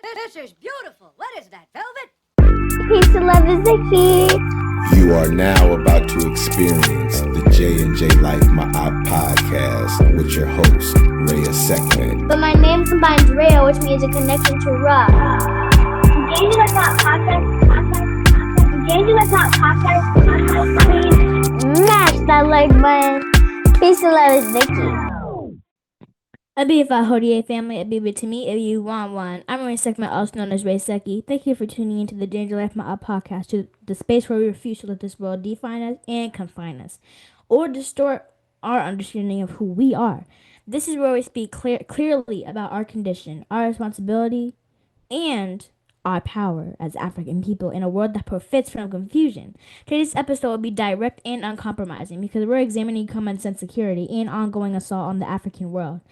This is beautiful. What is that, velvet? Peace and love is the key. You are now about to experience the J&J-Life podcast with your host, Reya'Sekhmet. But my name combines Raya, which means a connection to Ra. J&J-Life podcast. Please smash that like button. Peace and love is the key. Affordability family, Abiba to me if you want one. I'm Reya'Sekhmet, also known as Reya'Seki. Thank you for tuning into the J&J-Life podcast, to the space where we refuse to let this world define us and confine us, or distort our understanding of who we are. This is where we speak clearly about our condition, our responsibility, and our power as African people in a world that profits from confusion. Today's episode will be direct and uncompromising because we're examining common sense security and ongoing assault on the African world.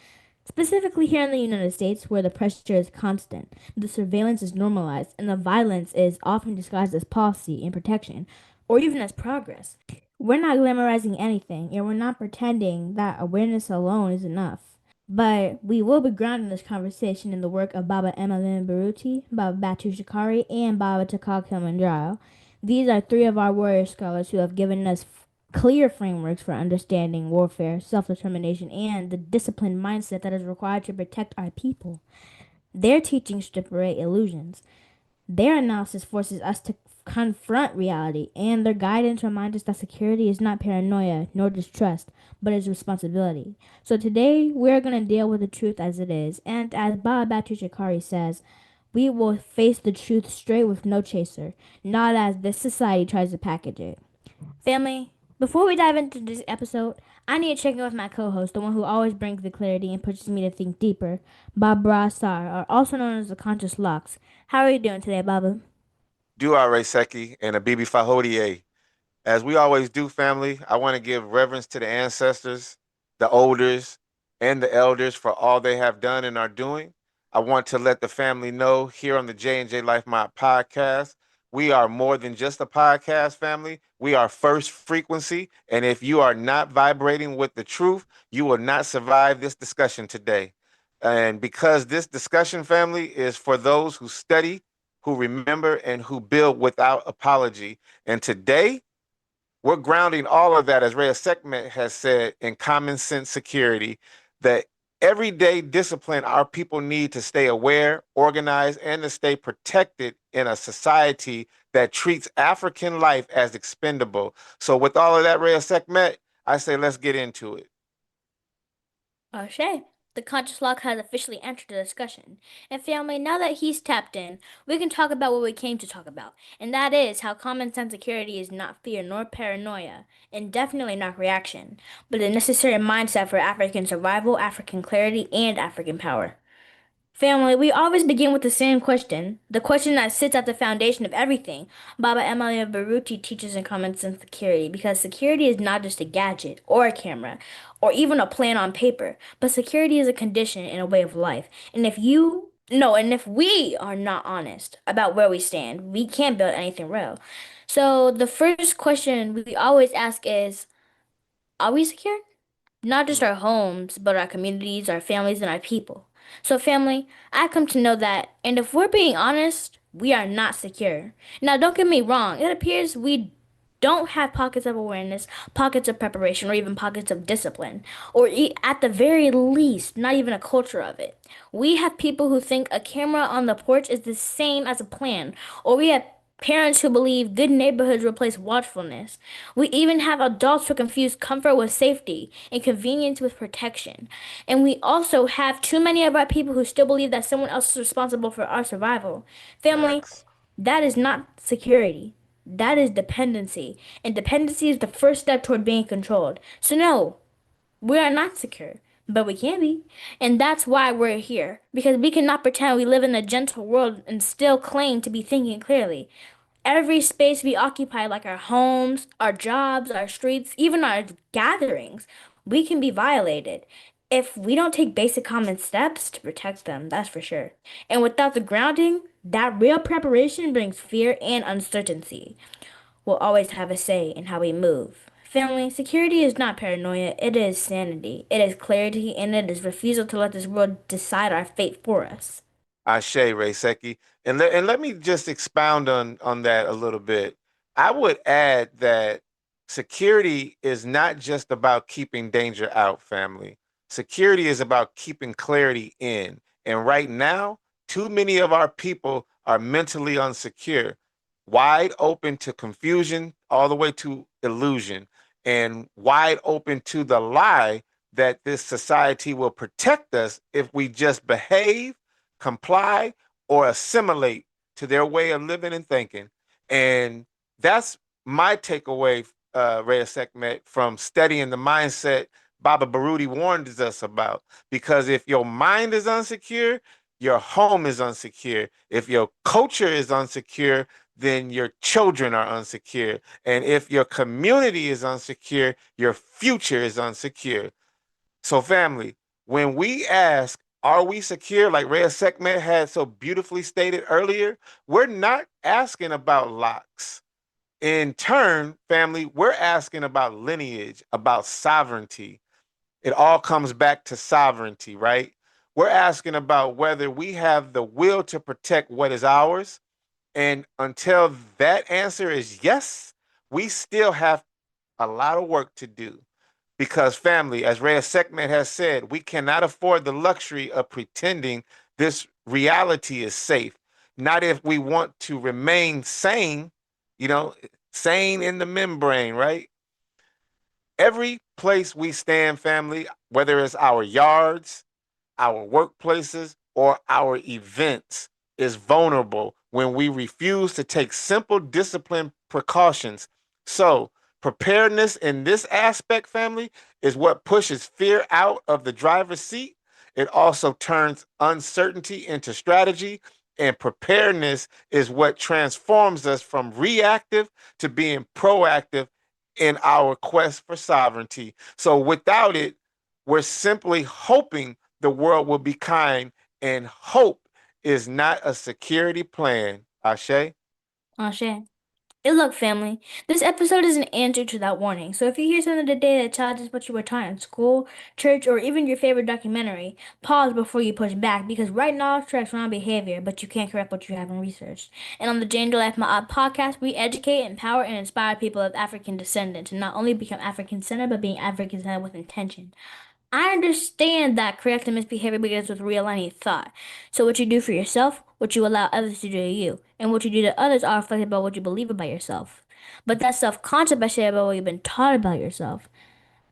Specifically here in the United States, where the pressure is constant, the surveillance is normalized, and the violence is often disguised as policy and protection, or even as progress. We're not glamorizing anything, and we're not pretending that awareness alone is enough. But we will be grounding this conversation in the work of Baba Emmeline Baruti, Baba Batu Shikari, and Baba Takal Kilimanjaro. These are three of our warrior scholars who have given us clear frameworks for understanding warfare, self-determination, and the disciplined mindset that is required to protect our people. Their teachings strip away illusions. Their analysis forces us to confront reality, and their guidance reminds us that security is not paranoia nor distrust, but is responsibility. So today, we're going to deal with the truth as it is, and as Baba Batu Shikari says, we will face the truth straight with no chaser, not as this society tries to package it. Family, before we dive into this episode, I need to check in with my co-host, the one who always brings the clarity and pushes me to think deeper, Barbara Sar, or also known as the Conscious Locks. How are you doing today, Baba? Do Reya'Seki and Abibi Fahodie. As we always do, family, I want to give reverence to the ancestors, the elders, and the elders for all they have done and are doing. I want to let the family know here on the J&J Life My podcast, we are more than just a podcast, family. We are first frequency. And if you are not vibrating with the truth, you will not survive this discussion today. And because this discussion, family, is for those who study, who remember, and who build without apology. And today, we're grounding all of that, as Reya'Sekhmet has said, in common sense security, that everyday discipline our people need to stay aware, organized, and to stay protected in a society that treats African life as expendable. So with all of that, Reya'Sekhmet, I say let's get into it. O'Shea, the Conscious Lock has officially entered the discussion. And family, now that he's tapped in, we can talk about what we came to talk about. And that is how common sense security is not fear nor paranoia, and definitely not reaction, but a necessary mindset for African survival, African clarity, and African power. Family, we always begin with the same question, the question that sits at the foundation of everything. Baba Emilia Baruti teaches in Common Sense Security, because security is not just a gadget or a camera or even a plan on paper, but security is a condition and a way of life. And if we are not honest about where we stand, we can't build anything real. So the first question we always ask is, are we secure? Not just our homes, but our communities, our families, and our people. So, family, I come to know that, and if we're being honest, we are not secure. Now, don't get me wrong, it appears we don't have pockets of awareness, pockets of preparation, or even pockets of discipline, or at the very least, not even a culture of it. We have people who think a camera on the porch is the same as a plan, or we have parents who believe good neighborhoods replace watchfulness. We even have adults who confuse comfort with safety and convenience with protection. And we also have too many of our people who still believe that someone else is responsible for our survival. Family, Facts. that is not security. That is dependency. And dependency is the first step toward being controlled. So, no, we are not secure, but we can be. And that's why we're here. Because we cannot pretend we live in a gentle world and still claim to be thinking clearly. Every space we occupy, like our homes, our jobs, our streets, even our gatherings, we can be violated if we don't take basic common steps to protect them, that's for sure. And without the grounding, that real preparation brings fear and uncertainty. We'll always have a say in how we move. Family, security is not paranoia, it is sanity, it is clarity, and it is refusal to let this world decide our fate for us. Ashe, Reiseki. And let me just expound on that a little bit. I would add that security is not just about keeping danger out, family. Security is about keeping clarity in. And right now, too many of our people are mentally unsecure, wide open to confusion, all the way to illusion, and wide open to the lie that this society will protect us if we just behave, comply, or assimilate to their way of living and thinking. And that's my takeaway, Reya'Sekhmet, from studying the mindset Baba Baruti warned us about. Because if your mind is unsecure, your home is unsecure. If your culture is unsecure, then your children are unsecure. And if your community is unsecure, your future is unsecure. So, family, when we ask, are we secure, like Reya'Sekhmet had so beautifully stated earlier, we're not asking about locks. In turn, family, we're asking about lineage, about sovereignty. It all comes back to sovereignty, right? We're asking about whether we have the will to protect what is ours. And until that answer is yes, we still have a lot of work to do. Because, family, as Reya'Sekhmet has said, we cannot afford the luxury of pretending this reality is safe. Not if we want to remain sane, you know, sane in the membrane, right? Every place we stand, family, whether it's our yards, our workplaces, or our events, is vulnerable when we refuse to take simple discipline precautions. So, preparedness in this aspect, family, is what pushes fear out of the driver's seat. It also turns uncertainty into strategy, and preparedness is what transforms us from reactive to being proactive in our quest for sovereignty. So, without it, we're simply hoping the world will be kind, and hope is not a security plan. Ashe? Ashe. Hey, look, family. This episode is an answer to that warning. So if you hear something today that challenges what you were taught in school, church, or even your favorite documentary, pause before you push back because right knowledge corrects wrong behavior, but you can't correct what you haven't researched. And on the J&J-Life podcast, we educate, empower, and inspire people of African descent to not only become African-centered, but being African-centered with intention. I understand that correct and misbehavior begins with realigning thought. So what you do for yourself, what you allow others to do to you, and what you do to others are reflected by what you believe about yourself. But that self-concept is shaped by what you've been taught about yourself.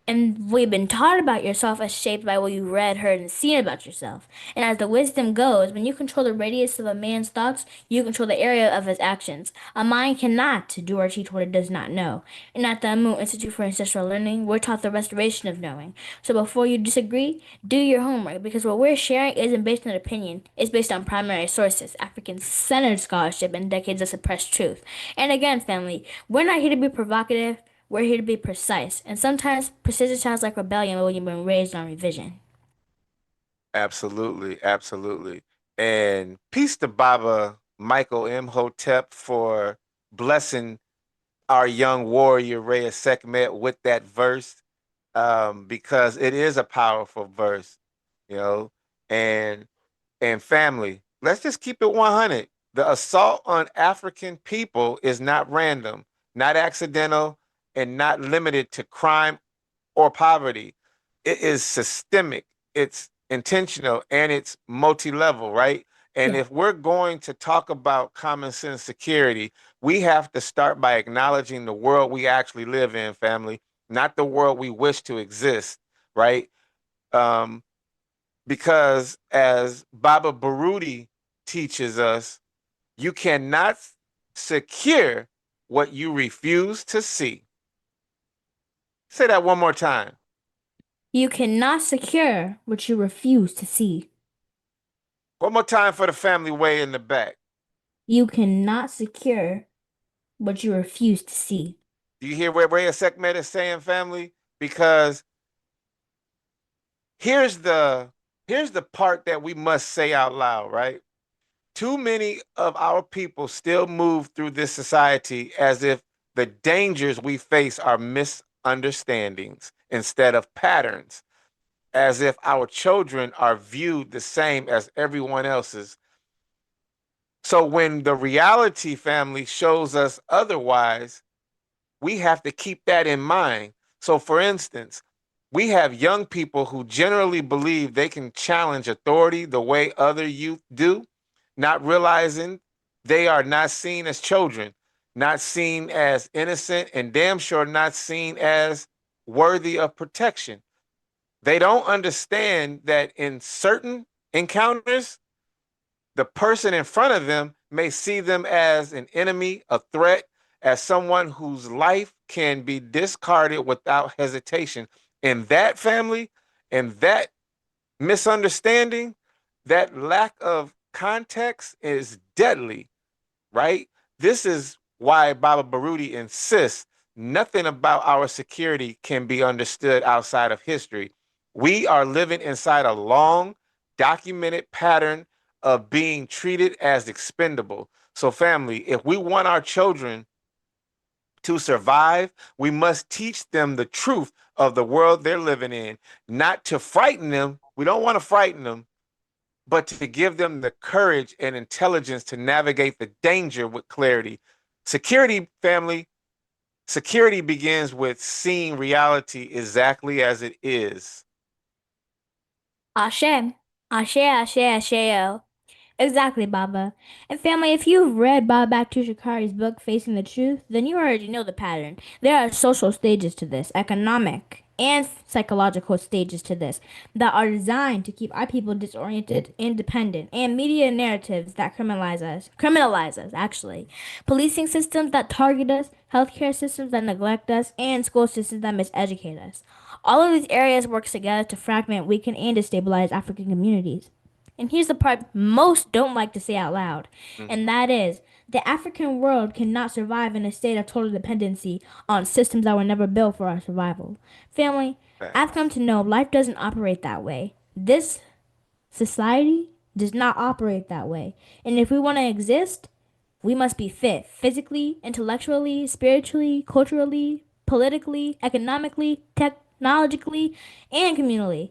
And what you've been taught about yourself is shaped by what you read, heard, and seen about yourself. And as the wisdom goes, when you control the radius of a man's thoughts, you control the area of his actions. A mind cannot do or teach what it does not know. And at the Amu Institute for Ancestral Learning, we're taught the restoration of knowing. So before you disagree, do your homework because what we're sharing isn't based on opinion. It's based on primary sources, African-centered scholarship, and decades of suppressed truth. And again, family, we're not here to be provocative. We're here to be precise, and sometimes precision sounds like rebellion when you've been raised on revision. Absolutely, absolutely. And peace to Baba Michael M. Hotep for blessing our young warrior Reya'Sekhmet with that verse, because it is a powerful verse, you know. And family, let's just keep it 100. The assault on African people is not random, not accidental, and not limited to crime or poverty. It is systemic, it's intentional, and it's multi level, right? And Yeah. if we're going to talk about common sense security, we have to start by acknowledging the world we actually live in, family, not the world we wish to exist, right? Um, because as Baba Baruti teaches us, you cannot secure what you refuse to see. Say that one more time. You cannot secure what you refuse to see. One more time for the family way in the back. You cannot secure what you refuse to see. Do you hear what Reya'Sekhmet is saying, family? Because here's the here's the part that we must say out loud, right? Too many of our people still move through this society as if the dangers we face are misunderstandings instead of patterns, as if our children are viewed the same as everyone else's. So when the reality family shows us otherwise, we have to keep that in mind. So, for instance, we have young people who generally believe they can challenge authority the way other youth do, not realizing they are not seen as children, not seen as innocent, and damn sure not seen as worthy of protection. They don't understand that in certain encounters, the person in front of them may see them as an enemy, a threat, as someone whose life can be discarded without hesitation. In that family, and that misunderstanding, that lack of context is deadly, right? This is why Baba Baruti insists nothing about our security can be understood outside of history. We are living inside a long, documented pattern of being treated as expendable. So, family, if we want our children to survive, we must teach them the truth of the world they're living in, not to frighten them. We don't want to frighten them, but to give them the courage and intelligence to navigate the danger with clarity. Security, family, security begins with seeing reality exactly as it is. Ashe. Ashe, ashe, asheo. Exactly, Baba. And family, if you've read Baba Bakhtu Shikari's book, Facing the Truth, then you already know the pattern. There are social stages to this, economic and psychological stages to this, that are designed to keep our people disoriented, independent, and media narratives that criminalize us, actually. Policing systems that target us, healthcare systems that neglect us, and school systems that miseducate us. All of these areas work together to fragment, weaken, and destabilize African communities. And here's the part most don't like to say out loud, Mhm. and that is the African world cannot survive in a state of total dependency on systems that were never built for our survival. Family, I've come Facts. to know life doesn't operate that way. This society does not operate that way. And if we want to exist, we must be fit physically, intellectually, spiritually, culturally, politically, economically, technologically, and communally.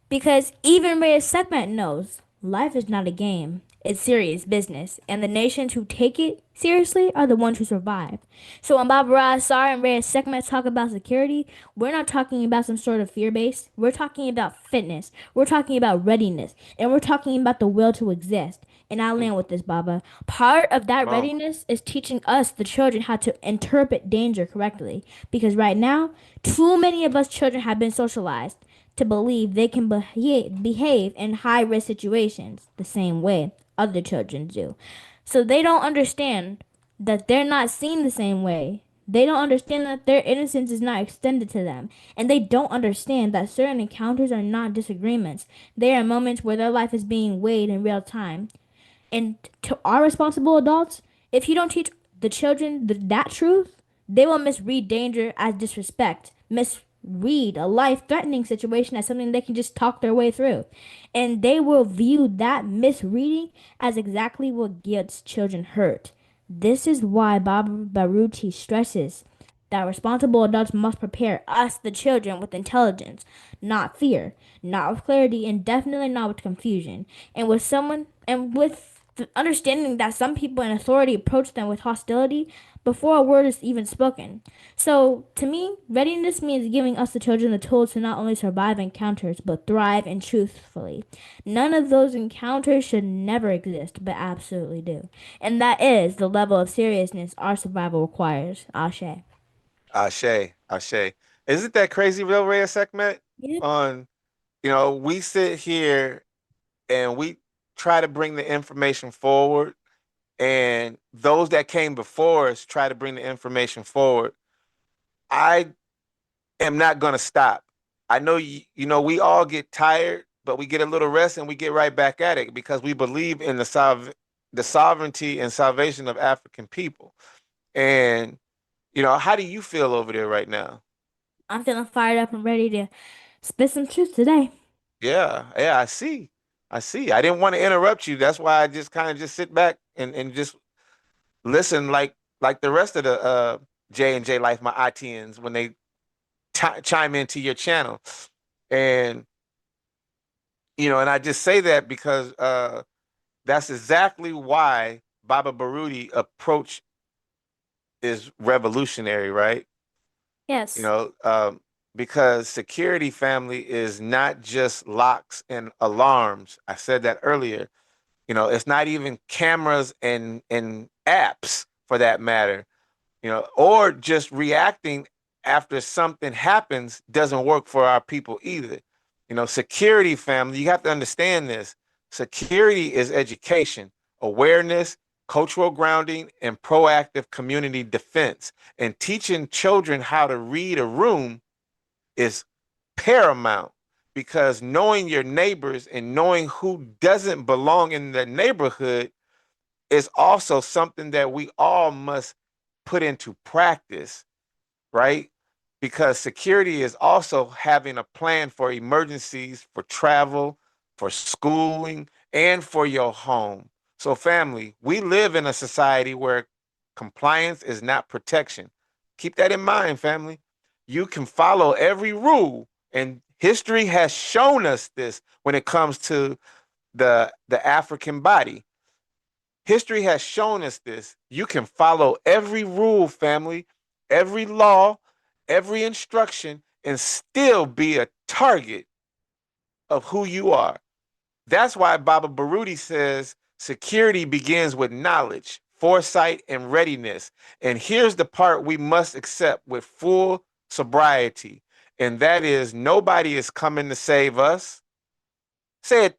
Because even Reya'Sekhmet knows life is not a game. It's serious business, and the nations who take it seriously are the ones who survive. So when Bob Assar and Reya'Sekhmet talk about security, we're not talking about some sort of fear base. We're talking about fitness. We're talking about readiness, and we're talking about the will to exist. And I land with this, Baba. Part of that Come on. readiness is teaching us, the children, how to interpret danger correctly. Because right now, too many of us children have been socialized to believe they can behave in high risk situations the same way other children do. So they don't understand that they're not seen the same way. They don't understand that their innocence is not extended to them. And they don't understand that certain encounters are not disagreements. They are moments where their life is being weighed in real time. And to our responsible adults, if you don't teach the children that truth, they will misread danger as disrespect, misread a life threatening situation as something they can just talk their way through. And they will view that misreading as exactly what gets children hurt. This is why Baba Baruti stresses that responsible adults must prepare us, the children, with intelligence, not fear, not with clarity, and definitely not with confusion. And with the understanding that some people in authority approach them with hostility before a word is even spoken. So, to me, readiness means giving us, the children, the tools to not only survive encounters, but thrive and truthfully. None of those encounters should never exist, but absolutely do. And that is the level of seriousness our survival requires. Ashe. Ashe, Ashe. Isn't that crazy, real Reya'Sekhmet? Yep. On, we sit here and we try to bring the information forward, and those that came before us try to bring the information forward. I am not going to stop. I know we all get tired, but we get a little rest and we get right back at it because we believe in the sovereignty and salvation of African people. And how do you feel over there right now? I'm feeling fired up and ready to spit some truth today. Yeah, yeah, I see. I see. I didn't want to interrupt you. That's why I just kind of just sit back and just listen like the rest of the J&J-Life, my Maatians, when they chime into your channel. And and I just say that because That's exactly why Baba Baruti approach is revolutionary, right? You Yes. know, because security family is not just locks and alarms. I said that earlier. You know, it's not even cameras and apps for that matter. You know, or just reacting after something happens doesn't work for our people either. You know, security family, you have to understand this. Security is education, awareness, cultural grounding, and proactive community defense. And teaching children how to read a room is paramount because knowing your neighbors and knowing who doesn't belong in the neighborhood is also something that we all must put into practice, right? Because security is also having a plan for emergencies, for travel, for schooling, and for your home. So, family, we live in a society where compliance is not protection. Keep that in mind, family. You can follow every rule, and history has shown us this when it comes to the African body. History has shown us this. You can follow every rule, family, every law, every instruction, and still be a target of who you are. That's why Baba Baruti says security begins with knowledge, foresight, and readiness. And here's the part we must accept with full sobriety, and that is nobody is coming to save us. Say it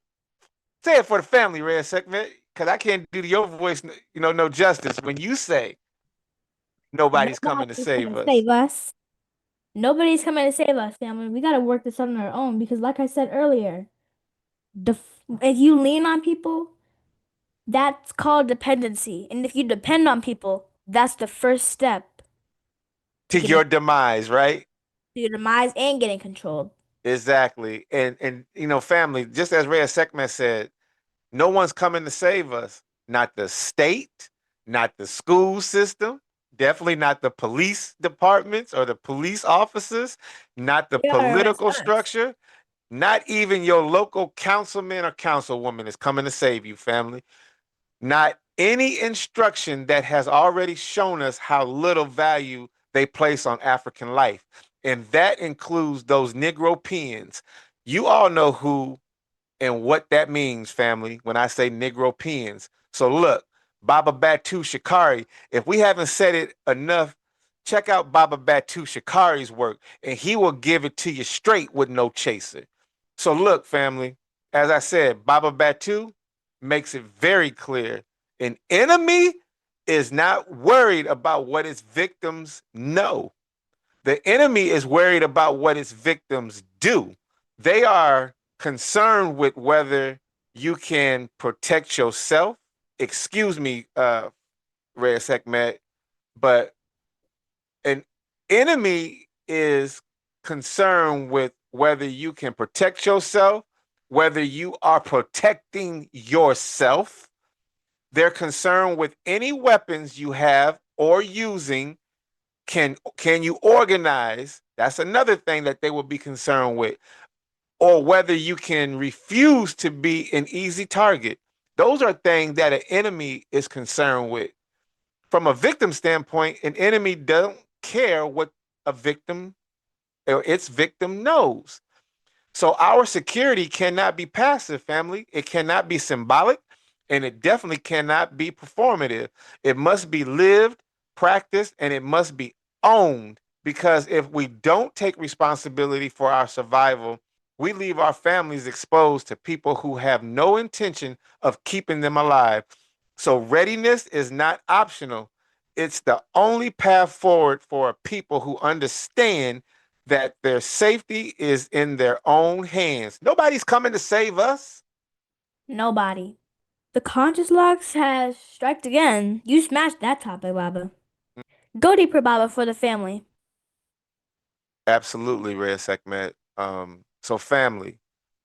Say it for the family, Reya'Sekhmet, because I can't do your voice, no justice when you say nobody's coming to Nobody's save coming to us. save us. Nobody's coming to save us, family. We got to work this out on our own because, like I said earlier, if you lean on people, that's called dependency. And if you depend on people, that's the first step to To getting your demise, right? to your demise and getting controlled. Exactly. And family, just as Reya'Sekhmet said, no one's coming to save us. Not the state, not the school system, definitely not the police departments or the police officers, not the They are against political us. structure, not even your local councilman or councilwoman is coming to save you, family. Not any instruction that has already shown us how little value they place on African life. And that includes those Negro peons. You all know who and what that means, family, when I say Negro peons. So look, Baba Batu Shikari, if we haven't said it enough, check out Baba Batu Shikari's work, and he will give it to you straight with no chaser. So look, family, as I said, Baba Batu makes it very clear an enemy is not worried about what its victims know. The enemy is worried about what its victims do. They are concerned with whether you can protect yourself. Excuse me, Reya'Sekhmet, but an enemy is concerned with whether you can protect yourself, whether you are protecting yourself. They're concerned with any weapons you have or using. Can you organize? That's another thing that they will be concerned with. Or whether you can refuse to be an easy target. Those are things that an enemy is concerned with. From a victim standpoint, an enemy don't care what a victim or its victim knows. So our security cannot be passive, family. It cannot be symbolic, and it definitely cannot be performative. It must be lived, practiced, and it must be owned. Because if we don't take responsibility for our survival, we leave our families exposed to people who have no intention of keeping them alive. So readiness is not optional. It's the only path forward for people who understand that their safety is in their own hands. Nobody's coming to save us. Nobody. The conscious locks has striked again. You smashed that topic, Baba. Go deeper, Baba, for the family. Absolutely, Reya'Sekhmet. So family,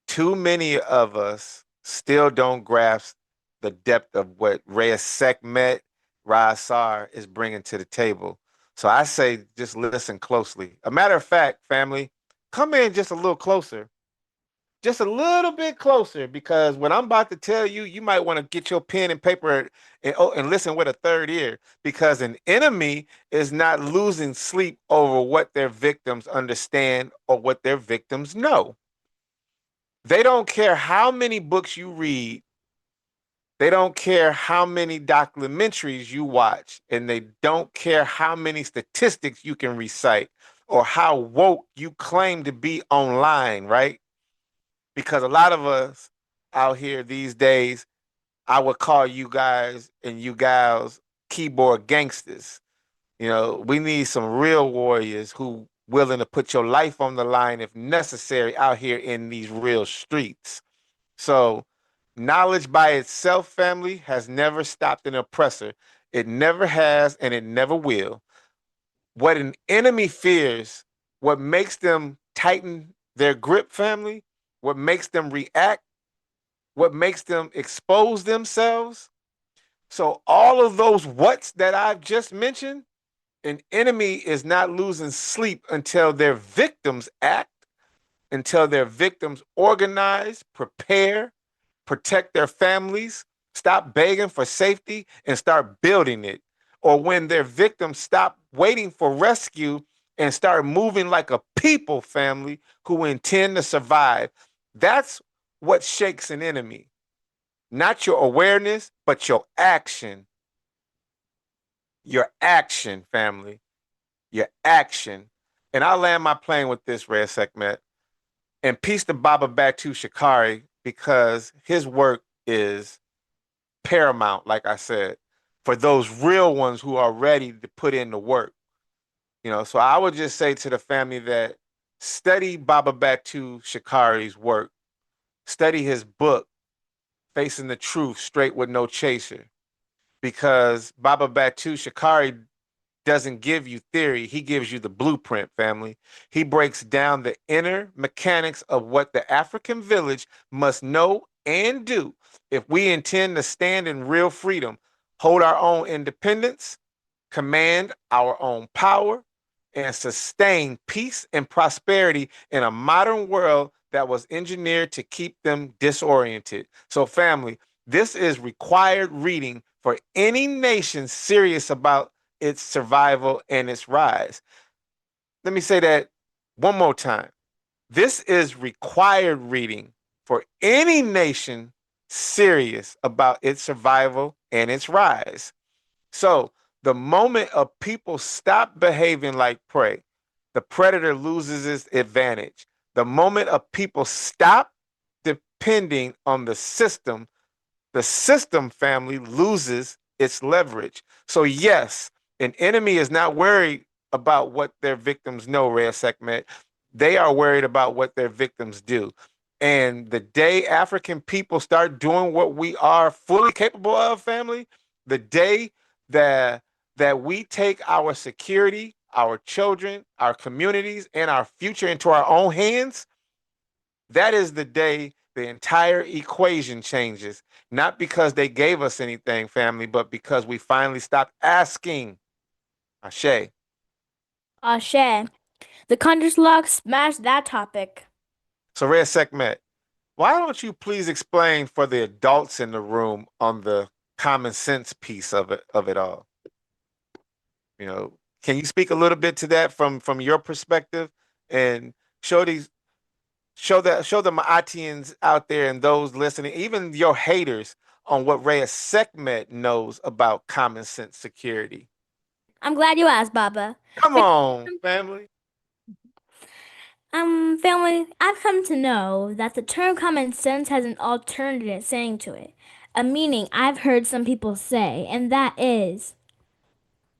too many of us still don't grasp the depth of what Reya'Sekhmet Rasar is bringing to the table. So I say just listen closely. A matter of fact, family, come in just a little closer. just a little bit closer, because what I'm about to tell you, you might want to get your pen and paper and listen with a third ear, because an enemy is not losing sleep over what their victims understand or what their victims know. They don't care how many books you read. They don't care how many documentaries you watch, and they don't care how many statistics you can recite or how woke you claim to be online, right? Because a lot of us out here these days, I would call you guys and you gals keyboard gangsters. We need some real warriors who willing to put your life on the line if necessary out here in these real streets. So, knowledge by itself, family, has never stopped an oppressor. It never has and it never will. What an enemy fears, what makes them tighten their grip, family, what makes them react, what makes them expose themselves. So, all of those what's that I've just mentioned, an enemy is not losing sleep until their victims act, until their victims organize, prepare, protect their families, stop begging for safety, and start building it. Or when their victims stop waiting for rescue and start moving like a people, family, who intend to survive. That's what shakes an enemy. Not your awareness, but your action. Your action, family. Your action. And I'll land my plane with this, Reya'Sekhmet. And peace to Baba Batu Shikari, because his work is paramount, like I said, for those real ones who are ready to put in the work. So I would just say to the family that study Baba Batu Shikari's work, study his book, Facing the Truth Straight with No Chaser, because Baba Batu Shikari doesn't give you theory. He gives you the blueprint, family. He breaks down the inner mechanics of what the African village must know and do if we intend to stand in real freedom, hold our own independence, command our own power, and sustain peace and prosperity in a modern world that was engineered to keep them disoriented. So, family, this is required reading for any nation serious about its survival and its rise. Let me say that one more time. This is required reading for any nation serious about its survival and its rise. So, the moment a people stop behaving like prey, the predator loses its advantage. The moment a people stop depending on the system family loses its leverage. So, yes, an enemy is not worried about what their victims know, Reya'Sekhmet. They are worried about what their victims do. And the day African people start doing what we are fully capable of, family, the day that we take our security, our children, our communities, and our future into our own hands, that is the day the entire equation changes. Not because they gave us anything, family, but because we finally stopped asking. Ashe. Ashe. The Conjur's Log smashed that topic. So, Reya'Sekhmet, why don't you please explain for the adults in the room on the common sense piece of it all? Can you speak a little bit to that from your perspective and show the Maatians out there and those listening, even your haters, on what Reya'Sekhmet knows about common sense security? I'm glad you asked, Baba. Come on, family. Family, I've come to know that the term common sense has an alternate saying to it, a meaning I've heard some people say, and that is,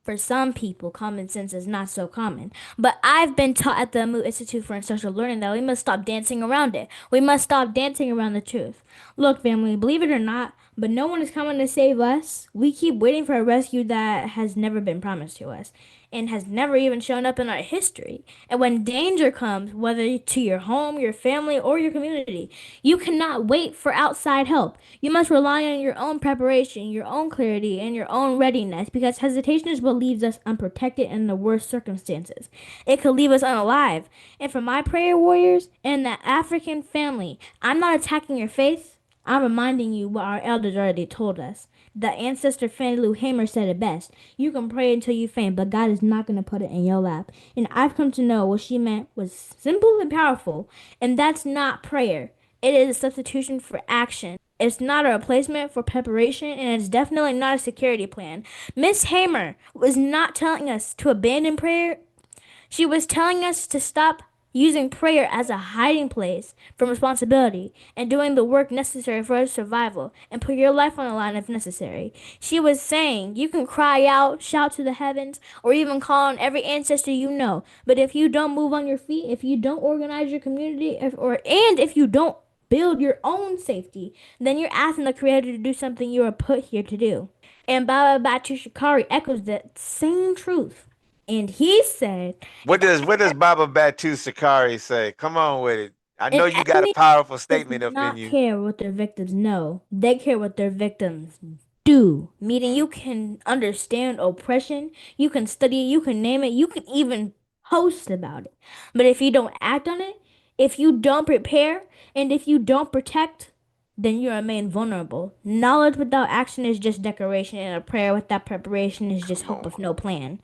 for some people, common sense is not so common. But I've been taught at the Amu Institute for Social Learning that we must stop dancing around it. We must stop dancing around the truth. Look, family, believe it or not, but no one is coming to save us. We keep waiting for a rescue that has never been promised to us and has never even shown up in our history. And when danger comes, whether to your home, your family, or your community, you cannot wait for outside help. You must rely on your own preparation, your own clarity, and your own readiness, because hesitation is what leaves us unprotected in the worst circumstances. It could leave us unalive. And for my prayer warriors and the African family, I'm not attacking your faith. I'm reminding you what our elders already told us. The ancestor Fannie Lou Hamer said it best. You can pray until you faint, but God is not going to put it in your lap. And I've come to know what she meant was simple and powerful. And that's not prayer. It is a substitution for action. It's not a replacement for preparation, and it's definitely not a security plan. Miss Hamer was not telling us to abandon prayer. She was telling us to stop using prayer as a hiding place from responsibility and doing the work necessary for our survival and put your life on the line if necessary. She was saying you can cry out, shout to the heavens, or even call on every ancestor you know. But if you don't move on your feet, if you don't organize your community, if you don't build your own safety, then you're asking the Creator to do something you were put here to do. And Baba Batu Shikari echoes that same truth. And he said, What does Baba Batu Sakari say? Come on with it. I an know you got a enemy powerful does statement up in not you. care what their victims know. They care what their victims do. Meaning you can understand oppression, you can study it, you can name it, you can even post about it. But if you don't act on it, if you don't prepare, and if you don't protect, then you remain vulnerable. Knowledge without action is just decoration, and a prayer without preparation is just Come hope on. with no plan.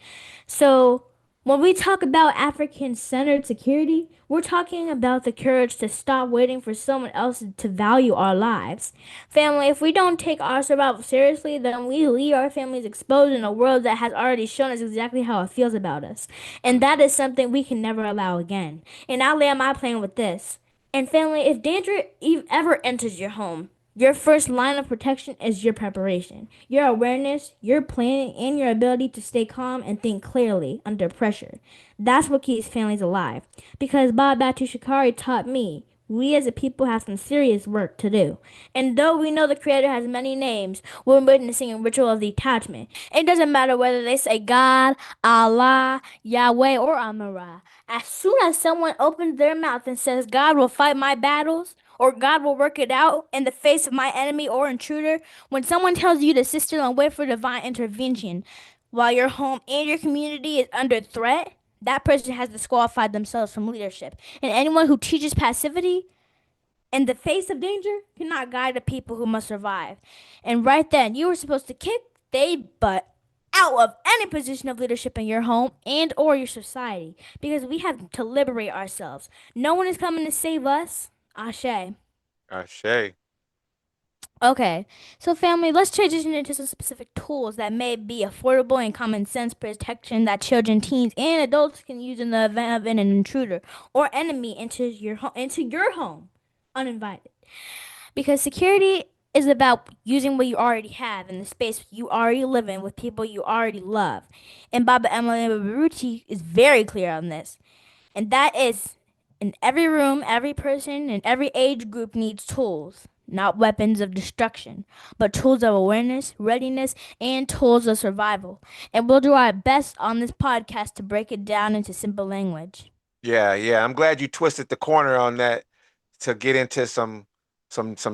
So, when we talk about African centered security, we're talking about the courage to stop waiting for someone else to value our lives. Family, if we don't take our survival seriously, then we leave our families exposed in a world that has already shown us exactly how it feels about us. And that is something we can never allow again. And I'll land my plane with this. And family, if danger ever enters your home, your first line of protection is your preparation, your awareness, your planning, and your ability to stay calm and think clearly under pressure. That's what keeps families alive. Because Bob Batu Shikari taught me we as a people have some serious work to do. And though we know the Creator has many names, we're witnessing a ritual of detachment. It doesn't matter whether they say God, Allah, Yahweh, or Amara. As soon as someone opens their mouth and says, God will fight my battles, or God will work it out in the face of my enemy or intruder, when someone tells you to sit still and wait for divine intervention while your home and your community is under threat, that person has disqualified themselves from leadership. And anyone who teaches passivity in the face of danger cannot guide the people who must survive. And right then, you were supposed to kick they butt out of any position of leadership in your home and or your society, because we have to liberate ourselves. No one is coming to save us. Ashe. Ashe. Okay, so family, let's transition into some specific tools that may be affordable and common sense protection that children, teens, and adults can use in the event of an intruder or enemy into your home uninvited. Because security is about using what you already have in the space you already live in with people you already love. And Baba Emily Baruchi is very clear on this. And that is in every room, every person, and every age group needs tools. Not weapons of destruction, but tools of awareness, readiness, and tools of survival. And we'll do our best on this podcast to break it down into simple language. Yeah. I'm glad you twisted the corner on that to get into some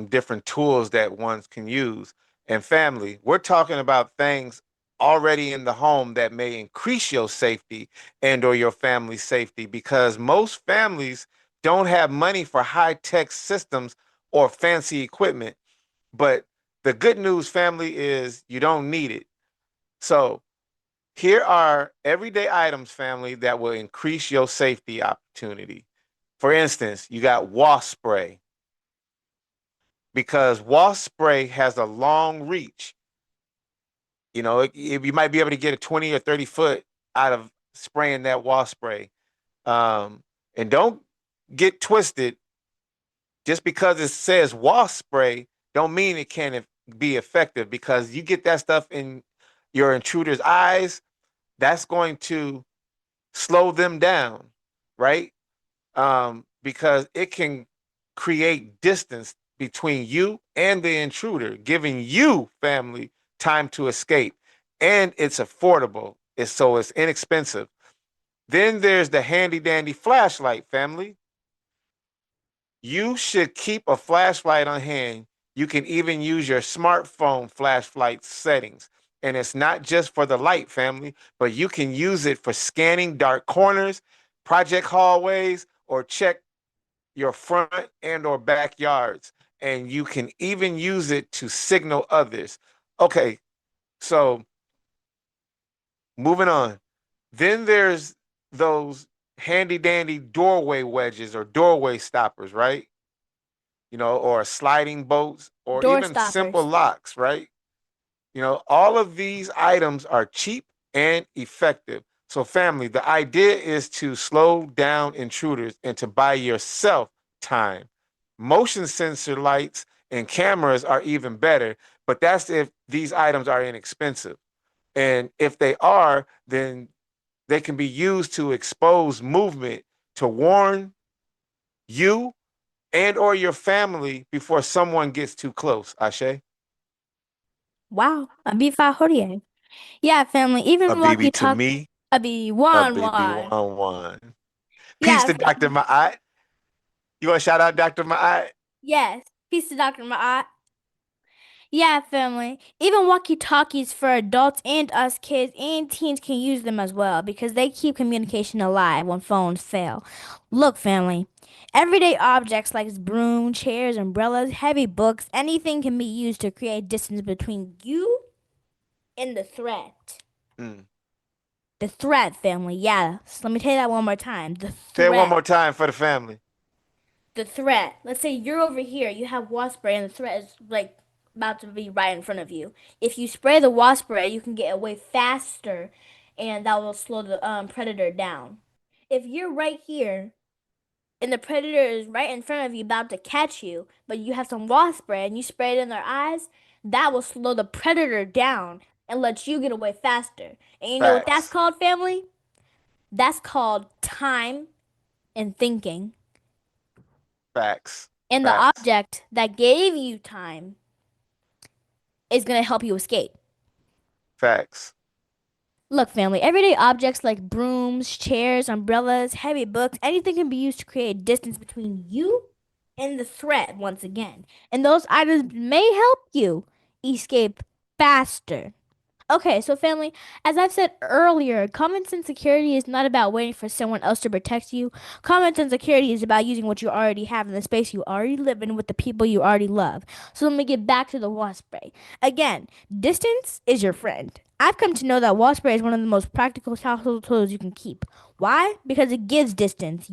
different tools that one can use. And family, we're talking about things already in the home that may increase your safety and or your family's safety, because most families don't have money for high-tech systems or fancy equipment. But the good news, family, is you don't need it. So here are everyday items, family, that will increase your safety opportunity. For instance, you got wasp spray, because wasp spray has a long reach. You know, you might be able to get a 20 or 30 foot out of spraying that wasp spray. And don't get twisted. Just because it says wasp spray, don't mean it can't be effective, because you get that stuff in your intruder's eyes, that's going to slow them down, right? Because it can create distance between you and the intruder, giving you, family, time to escape. And it's affordable. It's inexpensive. Then there's the handy dandy flashlight, family. You should keep a flashlight on hand. You can even use your smartphone flashlight settings. And it's not just for the light, family, but you can use it for scanning dark corners, project hallways, or check your front and or backyards. And you can even use it to signal others. Okay, so moving on. Then there's those handy dandy doorway wedges or doorway stoppers, right? Or sliding bolts or Door even simple stoppers. locks, right? All of these items are cheap and effective. So, family, the idea is to slow down intruders and to buy yourself time. Motion sensor lights and cameras are even better, but that's if these items are inexpensive. And if they are, then they can be used to expose movement to warn you and or your family before someone gets too close. Ashe? Wow, a B5 Yeah, family. A Even BB walkie to talk me, a B a one baby one. 1-1. Peace Yeah, to Dr. Ma'at. You want to shout out Dr. Ma'at? yes. Peace to Dr. Maat. Yeah, family. Even walkie talkies for adults and us kids and teens can use them as well because they keep communication alive when phones fail. Look, family. Everyday objects like broom, chairs, umbrellas, heavy books, anything can be used to create distance between you and the threat. Mm. The threat, family. Yeah. So let me tell you that one more time. The Say it one threat. more time for the family. The threat. Let's say you're over here, you have wasp spray, and the threat is like about to be right in front of you. If you spray the wasp spray, you can get away faster, and that will slow the predator down. If you're right here and the predator is right in front of you, about to catch you, but you have some wasp spray and you spray it in their eyes, that will slow the predator down and let you get away faster. And you know what that's Facts. called, family? That's called time and thinking. Facts. And the Facts. object that gave you time is going to help you escape. Facts. Look, family, everyday objects like brooms, chairs, umbrellas, heavy books, anything can be used to create distance between you and the threat once again. And those items may help you escape faster. Okay, so family, as I've said earlier, common sense security is not about waiting for someone else to protect you. Common sense security is about using what you already have in the space you already live in with the people you already love. So let me get back to the wasp spray. Again, distance is your friend. I've come to know that wasp spray is one of the most practical household tools you can keep. Why? Because it gives distance.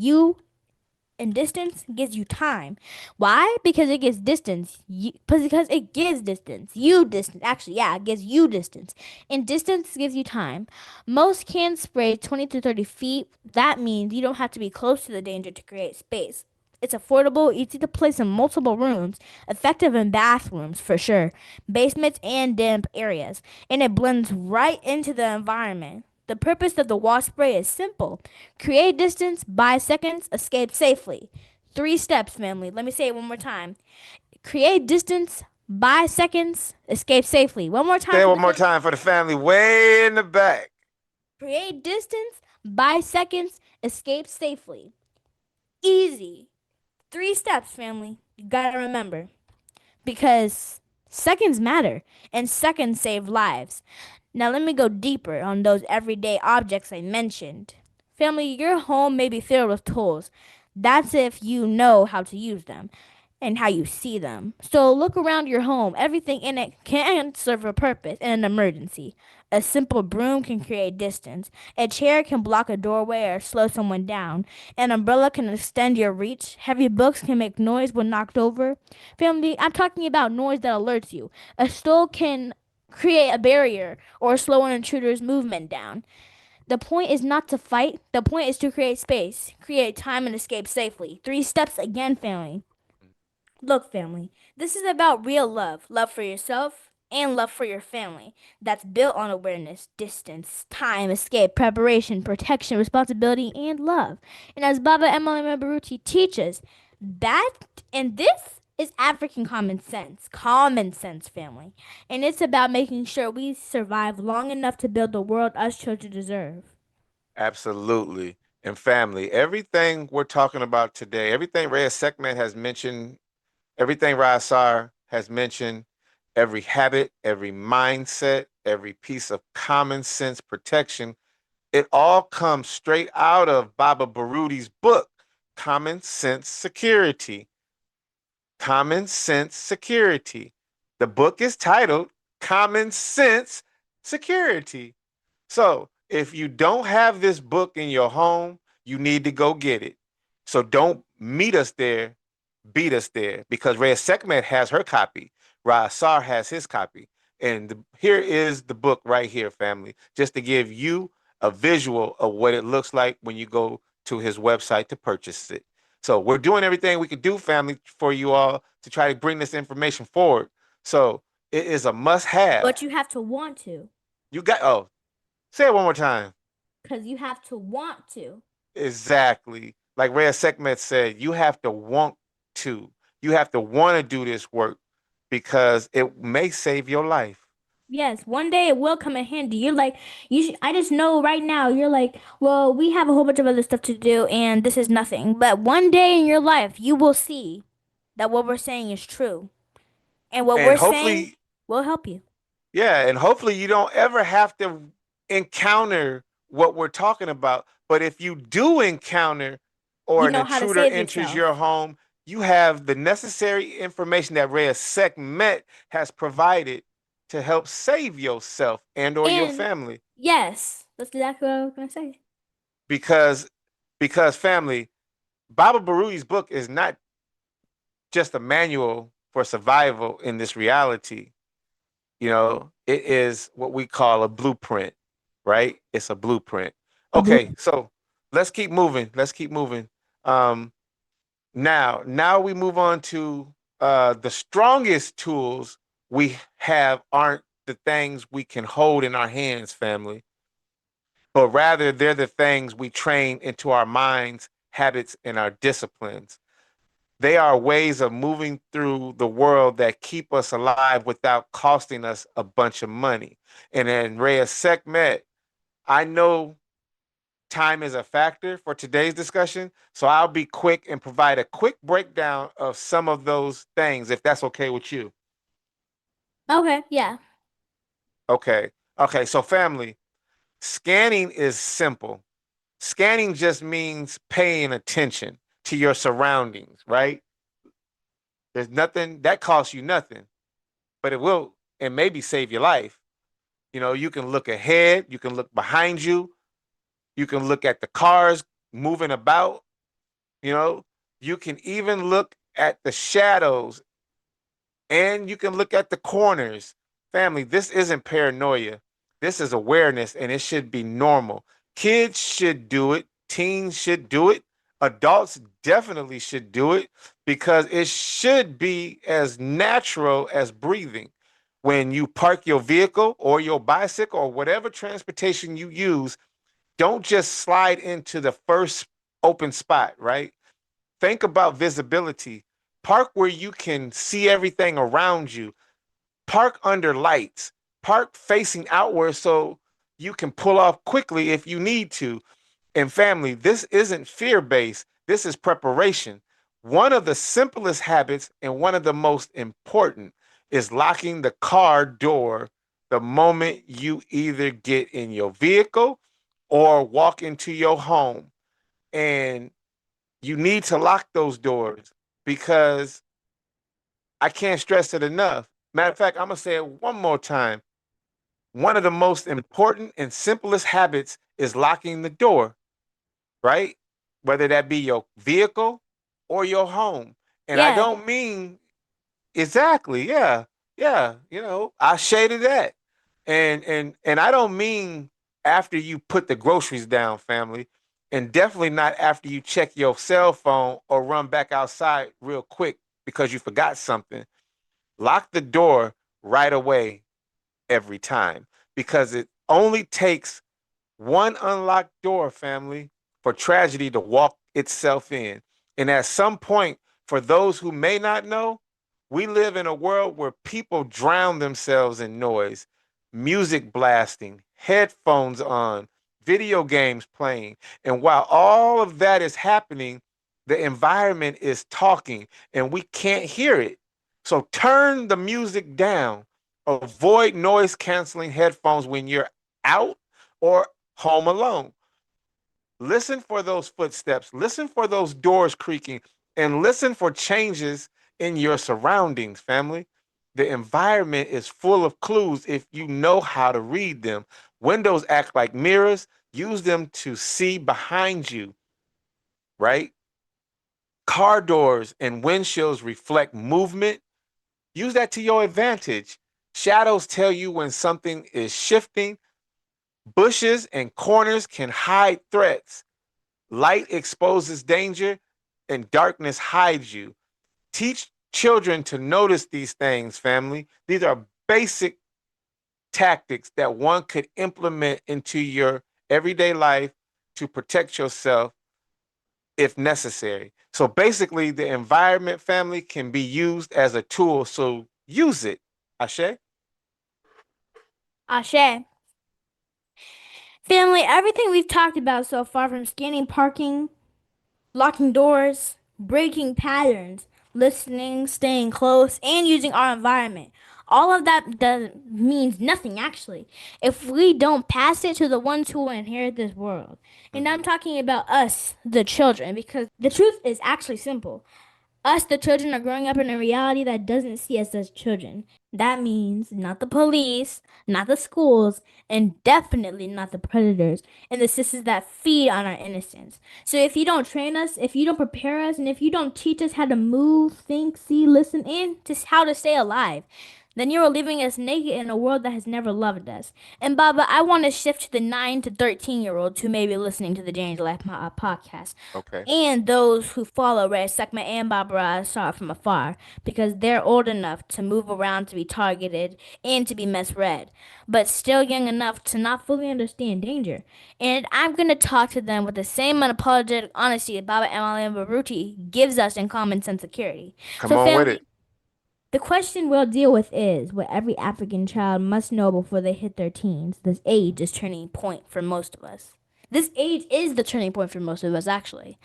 And distance gives you time. Why? Because it gives distance. Because it gives distance. You distance. Actually, yeah, it gives you distance. And distance gives you time. Most can spray 20 to 30 feet. That means you don't have to be close to the danger to create space. It's affordable, easy to place in multiple rooms, effective in bathrooms for sure, basements and damp areas, and it blends right into the environment. The purpose of the wasp spray is simple: create distance, buy seconds, escape safely. 3 steps, family. Let me say it one more time. Create distance, buy seconds, escape safely. One more time Say it for one the more family. time for the family way in the back. Create distance, buy seconds, escape safely. Easy. 3 steps, family. You gotta remember. Because seconds matter and seconds save lives. Now, let me go deeper on those everyday objects I mentioned. Family, your home may be filled with tools. That's if you know how to use them and how you see them. So, look around your home. Everything in it can serve a purpose in an emergency. A simple broom can create distance. A chair can block a doorway or slow someone down. An umbrella can extend your reach. Heavy books can make noise when knocked over. Family, I'm talking about noise that alerts you. A stool can create a barrier or slow an intruder's movement down. The point is not to fight. The point is to create space, create time, and escape safely. 3 steps again, family. Look, family, this is about real love for yourself and love for your family. That's built on awareness, distance, time, escape, preparation, protection, responsibility, and love. And as Baba Emily Mabaruti teaches, that and this It's African common sense, family. And it's about making sure we survive long enough to build the world us children deserve. Absolutely. And family, everything we're talking about today, everything Reya'Sekhmet has mentioned, everything Ra'asar has mentioned, every habit, every mindset, every piece of common sense protection, it all comes straight out of Baba Baruti's book, Common Sense Security. Common Sense Security. The book is titled Common Sense Security. So if you don't have this book in your home, you need to go get it. So don't meet us there, beat us there, because Reya'Sekhmet has her copy. Ra'asar has his copy. And here is the book right here, family, just to give you a visual of what it looks like when you go to his website to purchase it. So we're doing everything we could do, family, for you all to try to bring this information forward. So it is a must have. But you have to want to. You got, oh, say it one more time. Because you have to want to. Exactly. Like Reya'Sekhmet said, you have to want to. You have to want to do this work because it may save your life. Yes, one day it will come in handy. You're like, I just know right now, you're like, well, we have a whole bunch of other stuff to do, and this is nothing. But one day in your life, you will see that what we're saying is true. And what And we're saying hopefully, will help you. yeah, and hopefully you don't ever have to encounter what we're talking about. But if you do encounter or You an know how to intruder save enters yourself. your home, you have the necessary information that Reya'Sekhmet has provided to help save yourself and or your And family. yes, that's exactly what I was going to say. Because family, Baba Baruti's book is not just a manual for survival in this reality. You know, it is what we call a blueprint, right? It's a blueprint. Okay, so let's keep moving. Let's keep moving. Um, now we move on to the strongest tools we have aren't the things we can hold in our hands, family, but rather they're the things we train into our minds, habits, and our disciplines. They are ways of moving through the world that keep us alive without costing us a bunch of money. And then Reya'Sekhmet, I know time is a factor for today's discussion, so I'll be quick and provide a quick breakdown of some of those things, if that's okay with you. Okay, yeah. Okay. Okay, so family, scanning is simple. Scanning just means paying attention to your surroundings, right? There's nothing that costs you nothing, but it will and maybe save your life. You know, you can look ahead, you can look behind you, you can look at the cars moving about, you know, you can even look at the shadows and you can look at the corners. Family, this isn't paranoia. This is awareness and it should be normal. Kids should do it, teens should do it, adults definitely should do it because it should be as natural as breathing. When you park your vehicle or your bicycle or whatever transportation you use, don't just slide into the first open spot, right? Think about visibility. Park where you can see everything around you. Park under lights. Park facing outward so you can pull off quickly if you need to. And family, this isn't fear based, this is preparation. One of the simplest habits and one of the most important is locking the car door the moment you either get in your vehicle or walk into your home. And you need to lock those doors because I can't stress it enough. Matter of fact, I'm going to say it one more time. One of the most important and simplest habits is locking the door, right? Whether that be your vehicle or your home. And I Yeah. don't mean exactly, yeah. Yeah, you know, I shaded that. And I don't mean after you put the groceries down, family, and definitely not after you check your cell phone or run back outside real quick because you forgot something. Lock the door right away every time because it only takes one unlocked door, family, for tragedy to walk itself in. And at some point, for those who may not know, We live in a world where people drown themselves in noise, music blasting, headphones on, video games playing. And while all of that is happening, the environment is talking and we can't hear it. So turn the music down. Avoid noise canceling headphones when you're out or home alone. Listen for those footsteps, listen for those doors creaking, and listen for changes in your surroundings, family. The environment is full of clues if you know how to read them. Windows act like mirrors, use them to see behind you, right? Car doors and windshields reflect movement. Use that to your advantage. Shadows tell you when something is shifting. Bushes and corners can hide threats. Light exposes danger and darkness hides you. Teach children to notice these things, family. These are basic tactics that one could implement into your everyday life to protect yourself if necessary. So basically, the environment, family, can be used as a tool. So use it. Ashe? Ashe. Family, everything we've talked about so far, from scanning parking, locking doors, breaking patterns, listening, staying close, and using our environment. All of that means nothing, actually, if we don't pass it to the ones who will inherit this world. And I'm talking about us, the children, because the truth is actually simple. Us, the children, are growing up in a reality that doesn't see us as children. That means not the police, not the schools, and definitely not the predators and the systems that feed on our innocence. So if you don't train us, if you don't prepare us, and if you don't teach us how to move, think, see, listen, and just how to stay alive, then you are leaving us naked in a world that has never loved us. And Baba, I want to shift to the 9 to 13-year-olds who may be listening to the J&J-Life podcast, Okay. and those who follow Reya'Sekhmet and Barbara saw from afar, because they're old enough to move around, to be targeted, and to be misread, but still young enough to not fully understand danger. And I'm going to talk to them with the same unapologetic honesty that Baba Emali Baruti gives us in Common Sense Security. Come So on with family, it. the question we'll deal with is what every African child must know before they hit their teens. This age is turning point for most of us. This age is the turning point for most of us, actually.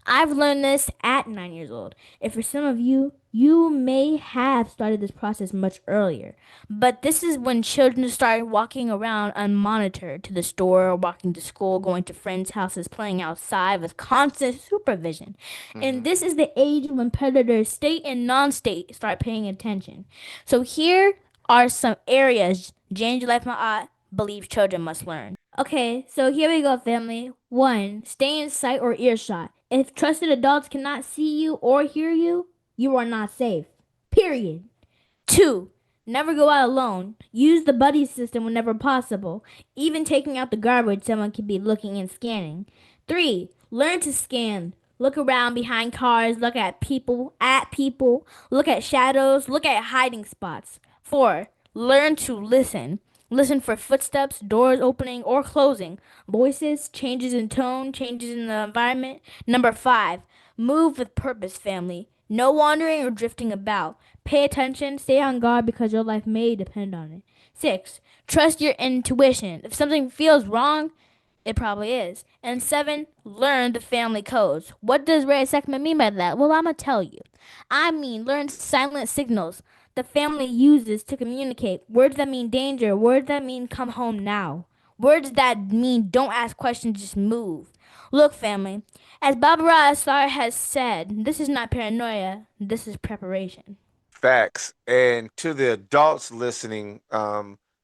I've learned this at 9 years old. And for some of you, you may have started this process much earlier. But this is when children start walking around unmonitored to the store, walking to school, going to friends' houses, playing outside with constant supervision. And this is the age when predators, state and non state, start paying attention. So here are some areas J&J-Life believes children must learn. Okay, so here we go, family. 1. Stay in sight or earshot. If trusted adults cannot see you or hear you, you are not safe. Period. 2. Never go out alone. Use the buddy system whenever possible. Even taking out the garbage, someone could be looking and scanning. 3. Learn to scan. Look around behind cars, look at people, look at shadows, look at hiding spots. 4. Learn to listen. Listen for footsteps, doors opening or closing, voices, changes in tone, changes in the environment. Number 5, move with purpose, family. No wandering or drifting about. Pay attention, stay on guard because your life may depend on it. 6, trust your intuition. If something feels wrong, it probably is. And 7, learn the family codes. What does Reya'Sekhmet mean by that? Well, I'm going to tell you. I mean, learn silent signals the family uses to communicate. Words that mean danger, words that mean come home now. Words that mean don't ask questions, just move. Look, family, as Barbara Assar has said, this is not paranoia, this is preparation. Facts. And to the adults listening,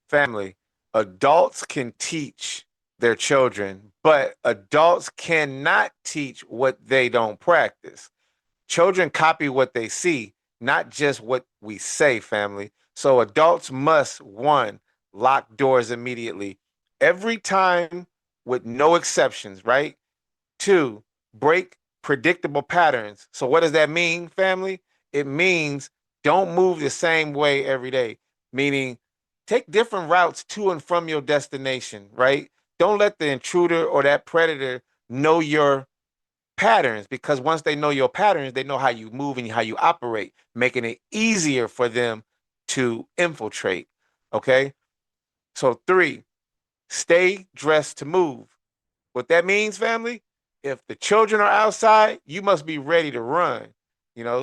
family, adults can teach their children, but adults cannot teach what they don't practice. Children copy what they see, not just what we say, family. So adults must, 1, lock doors immediately. Every time with no exceptions, right? 2, break predictable patterns. So what does that mean, family? It means don't move the same way every day, meaning take different routes to and from your destination, right? Don't let the intruder or that predator know your patterns, because once they know your patterns, they know how you move and how you operate, making it easier for them to infiltrate. Okay. So 3, stay dressed to move. What that means, family, if the children are outside, you must be ready to run.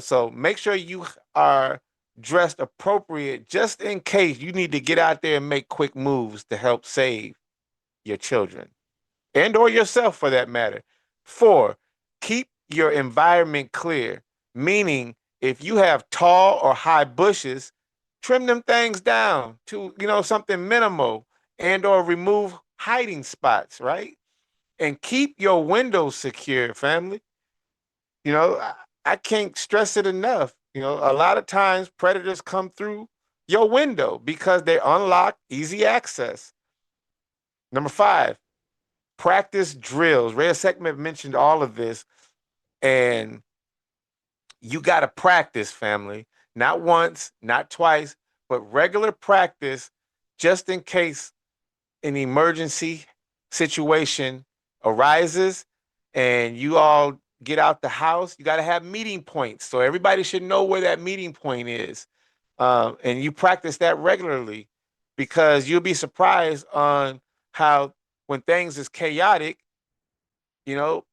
So make sure you are dressed appropriate just in case you need to get out there and make quick moves to help save your children and or yourself for that matter. 4, keep your environment clear, meaning if you have tall or high bushes, trim them things down to, something minimal and or remove hiding spots, right? And keep your windows secure, family. I can't stress it enough. A lot of times predators come through your window because they unlock easy access. Number 5, practice drills. Reya'Sekhmet mentioned all of this, and you got to practice, family. Not once, not twice, but regular practice just in case an emergency situation arises and you all get out the house. You got to have meeting points. So everybody should know where that meeting point is. And you practice that regularly, because you'll be surprised on how when things is chaotic, you know,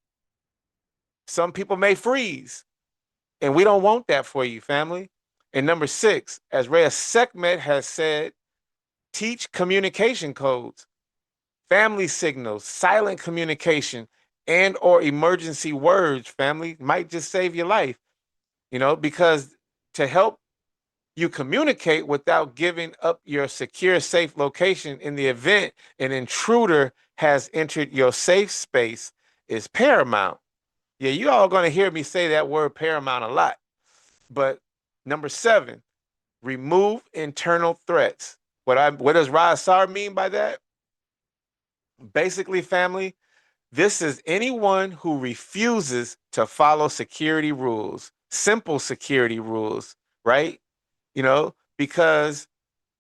some people may freeze. And we don't want that for you, family. And number 6, as Reya'Sekhmet has said, teach communication codes, family signals, silent communication, and or emergency words, family, might just save your life, because to help you communicate without giving up your secure, safe location in the event an intruder has entered your safe space is paramount. Yeah, you all going to hear me say that word paramount a lot. But number 7, remove internal threats. What does Reya'Sekhmet mean by that? Basically, family, this is anyone who refuses to follow security rules, simple security rules, right? Because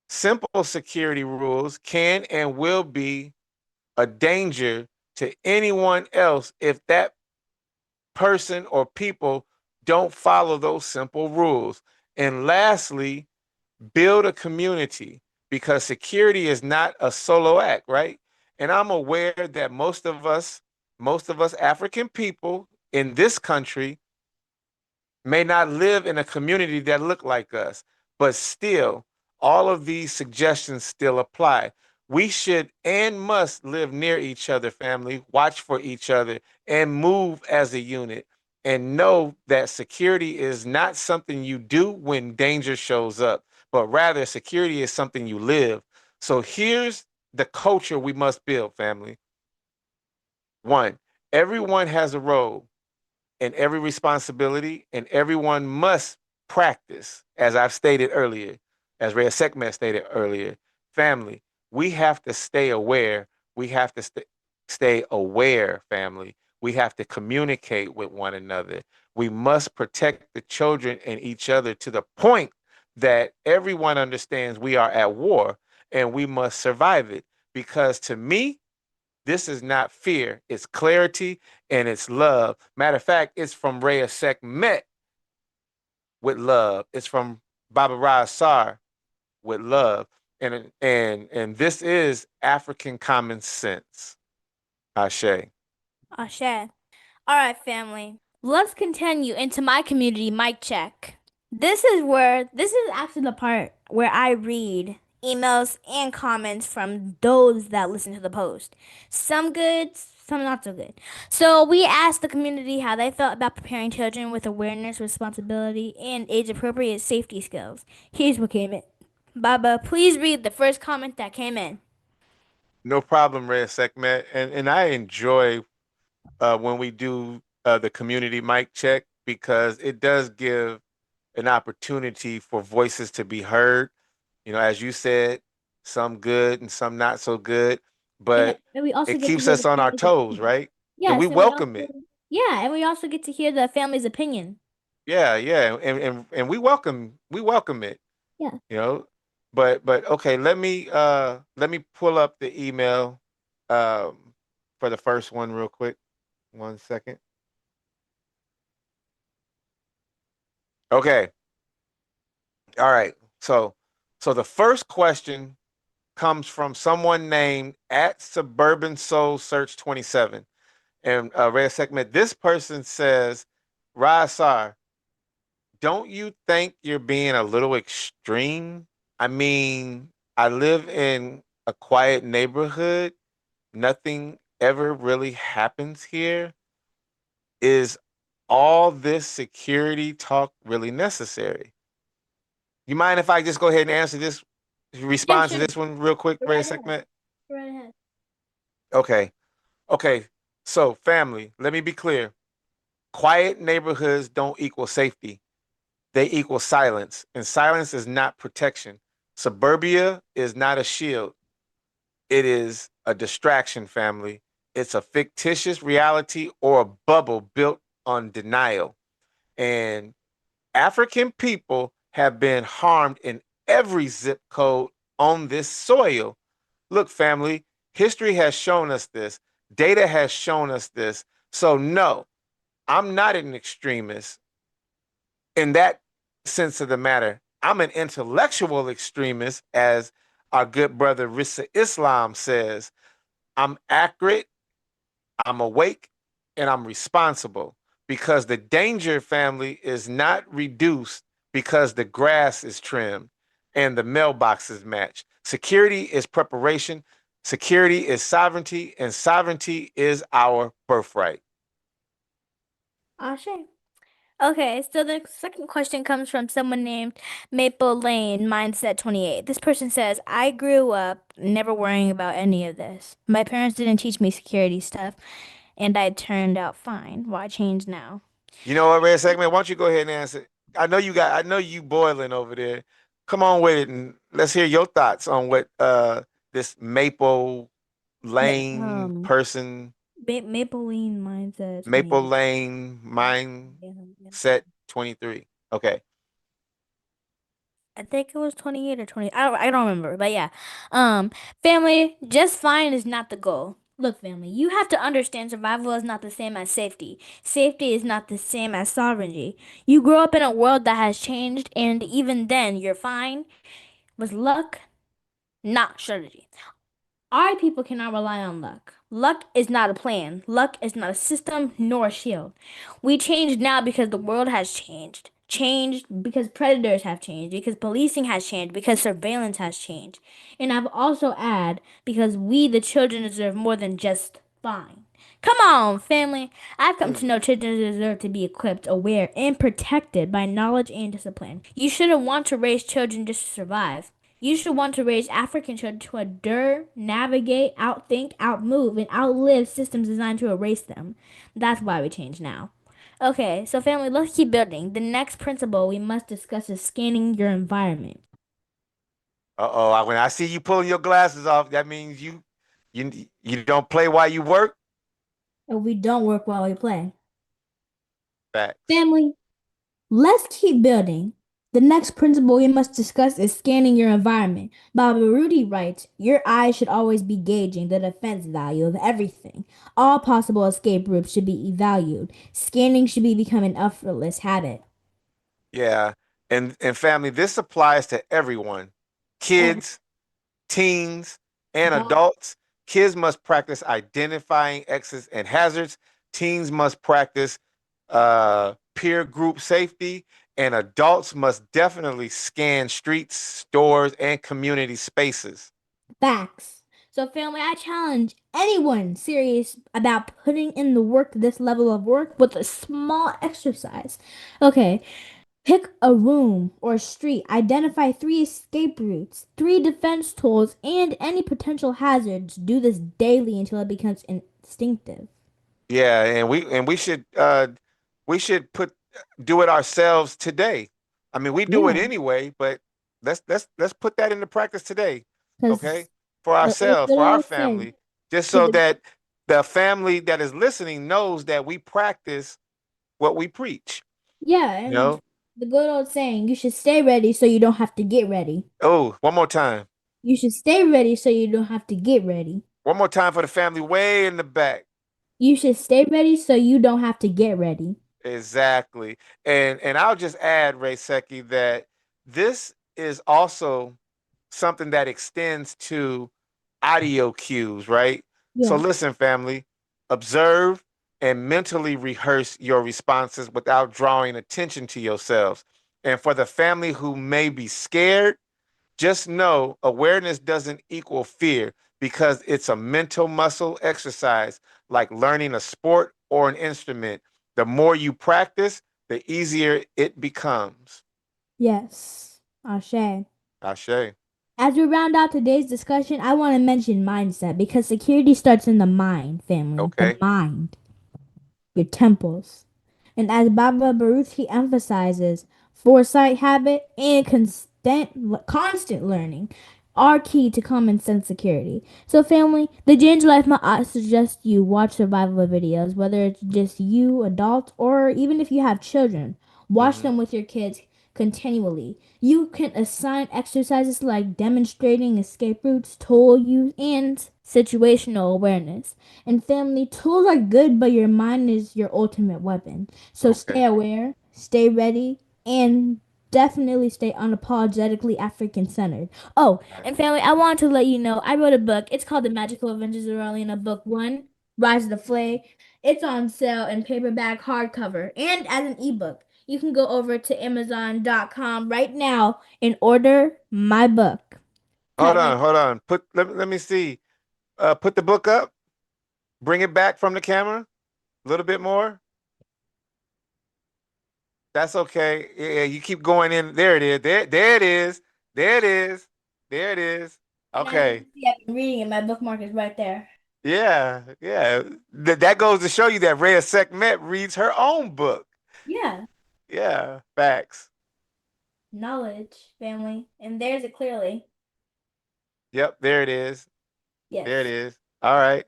simple security rules can and will be a danger to anyone else if that person or people don't follow those simple rules. And lastly, build a community, because security is not a solo act, right? And I'm aware that most of us African people in this country may not live in a community that look like us, but still, all of these suggestions still apply. We should and must live near each other, family, watch for each other, and move as a unit. And know that security is not something you do when danger shows up, but rather security is something you live. So here's the culture we must build, family. 1, everyone has a role and every responsibility, and everyone must practice, as I've stated earlier, as Reya'Sekhmet stated earlier. Family, we have to stay aware. We have to stay aware, family. We have to communicate with one another. We must protect the children and each other to the point that everyone understands we are at war and we must survive it. Because to me, this is not fear, it's clarity and it's love. Matter of fact, it's from Reya'Sekhmet with love. It's from Baba Ra'Sar with love. And this is African common sense. Ashe. Ashe. All right, family. Let's continue into my community mic check. This is actually the part where I read emails and comments from those that listen to the post. Some good, some not so good. So we asked the community how they felt about preparing children with awareness, responsibility, and age-appropriate safety skills. Here's what came in. Baba, please read the first comment that came in. No problem, Reya'Sekhmet. And I enjoy when we do the community mic check, because it does give an opportunity for voices to be heard. As you said, some good and some not so good, but And we also it get to keeps hear us the on our family's toes, opinion. right? And we Yes, and we welcome also it. yeah, and we also get to hear the family's opinion. Yeah, yeah, and we welcome it, Yeah. you know. But okay, let me pull up the email um for the first one real quick. 1 second. Okay. All right. So the first question comes from someone named at Suburban Soul Search 27. And Reya'Sekhmet, this person says, Ra'asar, don't you think you're being a little extreme? I mean, I live in a quiet neighborhood. Nothing ever really happens here. Is all this security talk really necessary? You mind if I just go ahead and answer this, Yeah, respond to sure. this one real quick, Go Ray right ahead. Segment? Go right ahead. Okay. Okay. So, family, let me be clear. Quiet neighborhoods don't equal safety. They equal silence, and silence is not protection. Suburbia is not a shield. It is a distraction, family. It's a fictitious reality or a bubble built on denial. And African people have been harmed in every zip code on this soil. Look, family, history has shown us this. Data has shown us this. So, no, I'm not an extremist in that sense of the matter. I'm an intellectual extremist, as our good brother Rissa Islam says. I'm accurate, I'm awake, and I'm responsible because the danger, family, is not reduced because the grass is trimmed and the mailboxes match. Security is preparation, security is sovereignty, and sovereignty is our birthright. Ashe. Okay, so the second question comes from someone named Maple Lane Mindset 28. This person says, I grew up never worrying about any of this. My parents didn't teach me security stuff, and I turned out fine. Why change now? You know what, Red Segment? Why don't you go ahead and answer? I know you boiling over there. Come on with it, and let's hear your thoughts on what this Maple Ma- Lane um, person, Maple Lane Mindset Maple 28. Lane Yeah, yeah. Mindset 23. Okay. I think it was 28 or 20. I don't remember, but yeah. Um, family, just fine is not the goal. Look, family, you have to understand survival is not the same as safety. Safety is not the same as sovereignty. You grow up in a world that has changed, and even then, you're fine with luck, not strategy. Our people cannot rely on luck. Luck is not a plan. Luck is not a system nor a shield. We change now because the world has changed. Changed because predators have changed, because policing has changed, because surveillance has changed. And I've also add because we the children deserve more than just fine. Come on, family. I've come to Mm. know children deserve to be equipped, aware, and protected by knowledge and discipline. You shouldn't want to raise children just to survive. You should want to raise African children to endure, navigate, outthink, outmove, and outlive systems designed to erase them. That's why we change now. Okay, so family, let's keep building. The next principle we must discuss is scanning your environment. Uh-oh. When I see you pulling your glasses off, that means you don't play while you work. And we don't work while we play. Facts. Family, let's keep building. The next principle we must discuss is scanning your environment. Baba Rudy writes, your eyes should always be gauging the defense value of everything. All possible escape routes should be evaluated. Scanning should be become an effortless habit. Yeah. And family, this applies to everyone. Every Kids, teens, and adult, adults. Kids must practice identifying exits and hazards. Teens must practice peer group safety. And adults must definitely scan streets, stores, and community spaces. facts. So, family, I challenge anyone serious about putting in the work, this level of work, with a small exercise. Okay, pick a room or street, identify three escape routes, three defense tools, and any potential hazards. Do this daily until it becomes instinctive. Yeah, and we should put do it ourselves today. I mean, we do it Yeah, anyway, but let's put that into practice today, okay? because For the ourselves, good for our old saying, family, just because so that the family that is listening knows that we practice what we preach. yeah, You and know? the good old saying, you should stay ready so you don't have to get ready. Oh, one more time. You should stay ready so you don't have to get ready. One more time for the family way in the back. You should stay ready so you don't have to get ready. Exactly. And I'll just add, Ray Seki, that this is also something that extends to audio cues, right? So Yeah. listen, family, observe and mentally rehearse your responses without drawing attention to yourselves. And for the family who may be scared, just know awareness doesn't equal fear because it's a mental muscle exercise like learning a sport or an instrument. The more you practice, the easier it becomes. Yes. Ashe. Ashe. As we round out today's discussion, I want to mention mindset because security starts in the mind, family. The Okay. mind. Your temples. And as Baba Baruchi emphasizes, foresight, habit, and constant learning are key to common sense security. So, family, the J&J-Life I suggest you watch survival videos, whether it's just you, adults, or even if you have children. Watch Mm-hmm. them with your kids continually. You can assign exercises like demonstrating escape routes, tool use, and situational awareness. And family, tools are good, but your mind is your ultimate weapon. So Okay. stay aware, stay ready, and definitely stay unapologetically African centered. Oh, Right. and family, I wanted to let you know I wrote a book. It's called The Magical Adventures of Arlena, Book One, Rise of the Flay. It's on sale in paperback, hardcover, and as an ebook. You can go over to Amazon.com right now and order my book. Hold Type my on, hold on. Let me see. Put the book up. Bring it back from the camera. A little bit more. That's okay. Yeah, you keep going in. There it is. There it is. There it is. There it is. and as you Okay. can see, I've been reading it. My bookmark is right there. Yeah, yeah. That goes to show you that Reya'Sekhmet reads her own book. Yeah. Yeah, facts. Knowledge, family. And there's it clearly. Yep, there it is. There it Yes. is. All right.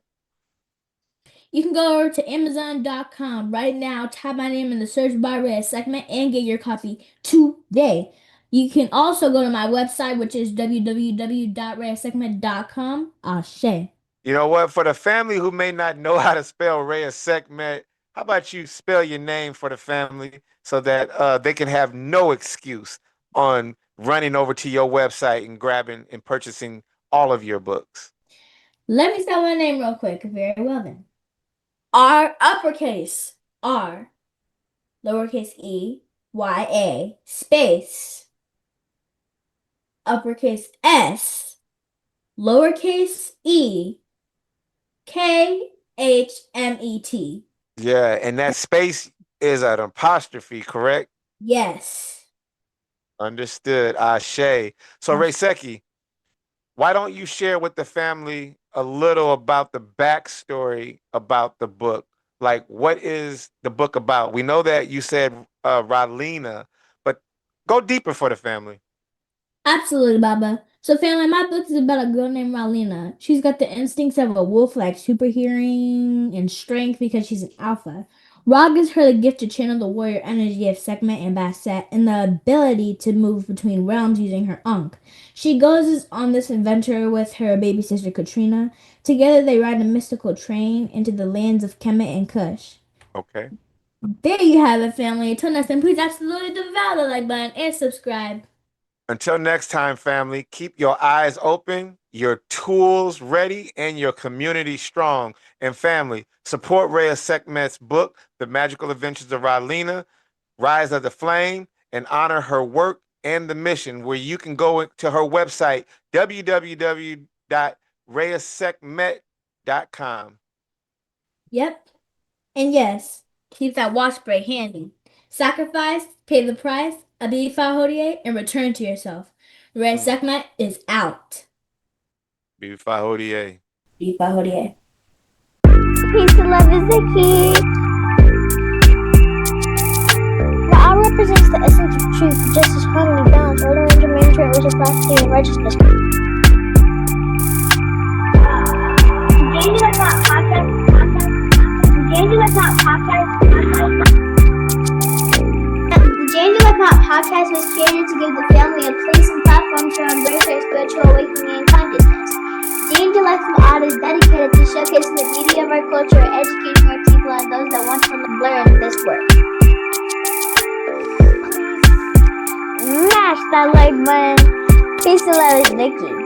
You can go over to Amazon.com right now, type my name in the search bar, Reya'Sekhmet, and get your copy today. You can also go to my website, which is www.reya'Sekhmet.com. Ashe. You know what? For the family who may not know how to spell Reya'Sekhmet, how about you spell your name for the family so that they can have no excuse on running over to your website and grabbing and purchasing all of your books? Let me spell my name real quick. Very well then. R uppercase R lowercase space uppercase S lowercase KHMET. Yeah, and that space is an apostrophe, correct? Yes. Understood. Ashe. So, Uh, Ray Seki, why don't you share with the family a little about the backstory about the book? Like, what is the book about? We know that you said Ralina, but go deeper for the family. Absolutely, Baba. So, family, my book is about a girl named Ralina. She's got the instincts of a wolf, like super hearing and strength because she's an alpha. Ra gives her the gift to channel the warrior energy of Sekhmet and Bastet and the ability to move between realms using her Ankh. She goes on this adventure with her baby sister Katrina. Together, they ride a mystical train into the lands of Kemet and Kush. Okay. There you have it, family. Until next time, please absolutely devour the like button and subscribe. Until next time, family, keep your eyes open, your tools ready, and your community strong. And family, support Reya'Sekhmet's book, The Magical Adventures of Ralina, Rise of the Flame, and honor her work and the mission, where you can go to her website, www.reya'sekhmet.com. Yep. And yes, keep that wash spray handy. Sacrifice, pay the price, Abifah Hodie, and return to yourself. Red Mm. Sekhmet is out. Beautiful Hodie. Abifah Hodie. Peace and love is the key. Ra represents the essence of truth, justice, harmony, balance, order, and management, reciprocity, and righteousness. The J&J-Life podcast was created to give the family a place and platform to embrace their spiritual awakening and consciousness. J&J-Life is dedicated to showcasing the beauty of our culture, educating our people and those that want to learn this work. that like button. Peace and love is Nikki.